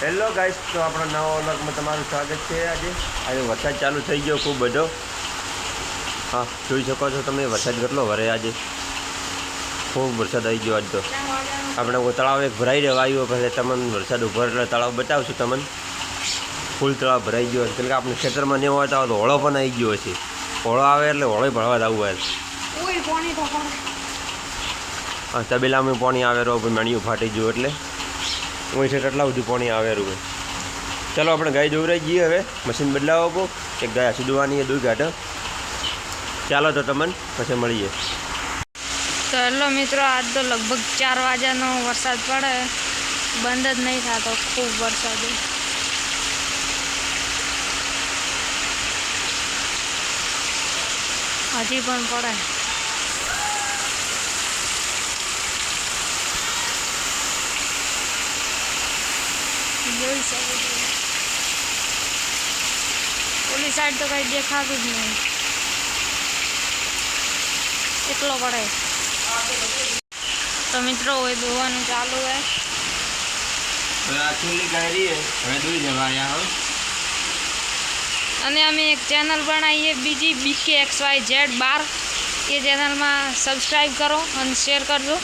Hello guys, તો આપણા નવા વ્લોગમાં તમારું સ્વાગત છે। આજે વરસાદ ચાલુ થઈ ગયો ખૂબ બધો। હા, જોઈ શકો છો તમે વરસાદ કેટલો વરે આજે। ખૂબ વરસાદ આવી ગયો આજ તો। આપણે તળાવ એક ભરાઈ રહ્યો આવ્યો, પછી તમને વરસાદ ઉભો એટલે તળાવ બતાવશું તમને। ફૂલ તળાવ ભરાઈ ગયો, કેમ કે આપણે ખેતરમાં નહીં હોતા તો હોળો પણ આવી ગયો છે। હોળો આવે એટલે હોળો ભરવા જવું હોય। હા, તબેલામાં પાણી આવે રહ્યો, મણિયું ફાટી ગયું એટલે હું છે કેટલા બધું પાણી આવે રહ્યું। ચાલો આપણે ગાય દોરાઈ જઈએ, હવે મશીન બદલાવો બહુ એક ગાય હસી દોવાની દૂધ કાઢો। ચાલો તો તમને પછી મળીએ। તો હેલો મિત્રો, આજ તો લગભગ 4 વાગ્યાનો વરસાદ પડે, બંધ જ નહીં થતો, ખૂબ વરસાદ। હજી પણ પડે। જોઈ શકો છો, ઓલી સાઈડ તો કઈ દેખાતું જ નહીં, એટલો પડે। તો મિત્રો હવે દોવાનું ચાલુ है। અને અમે એક ચેનલ બનાવીએ બીજી BKXYZ12, એ ચેનલમાં સબસ્ક્રાઈબ કરો અને શેર કરજો।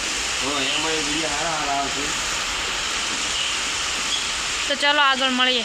તો ચાલો આગળ મળીએ।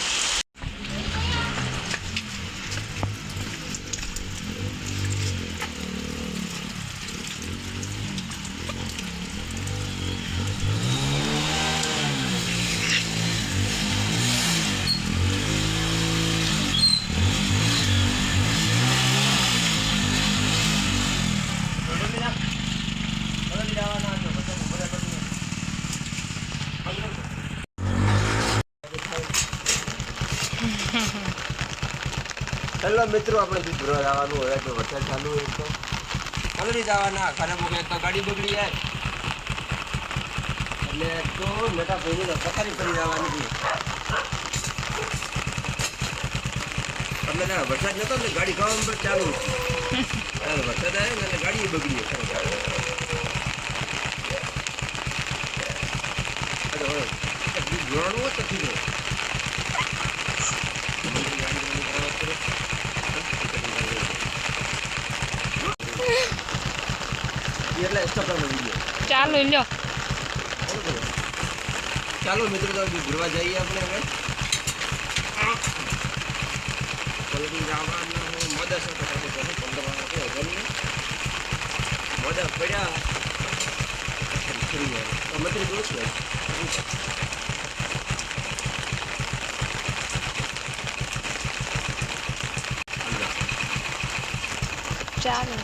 હેલો મિત્રો, આપણે દૂધ ભરવા જવાનું હોય તો વરસાદ ચાલુ હોય તો ચાલુ નહીં જવાના, ખરાબ હોય તો ગાડી બગડી જાય એટલે તો મોટા ભાઈને તો તકારી કરી જવાની છે। એટલે વરસાદ નતો ને ગાડી ખાવા પર ચાલુ વરસાદ આવે ને એટલે ગાડી બગડી જોવાનું હોય તો ઠીક એટલે ચાલો લ્યો। ચાલો મિત્રો, તો ઘૂરવા જઈએ આપણે હવે। મોડા પડ્યા ચાલો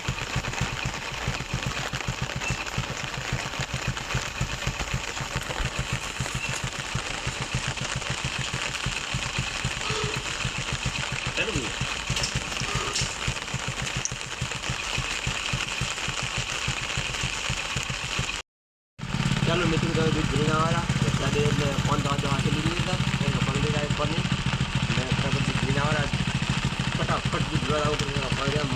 ચાલો મિત્રો, તો દૂધ ભીનાવાળા વરસાદે એટલે ફોન તો હાથે લીધી લીધા એને પલટી જાય પરની ને પછી ભીનાવાળા ફટાફટ દૂધ ભરવા આવું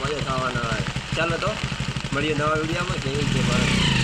મજા થવાના હોય। ચાલો તો મળીએ નવા વિડીયોમાં। જય જય ભારત।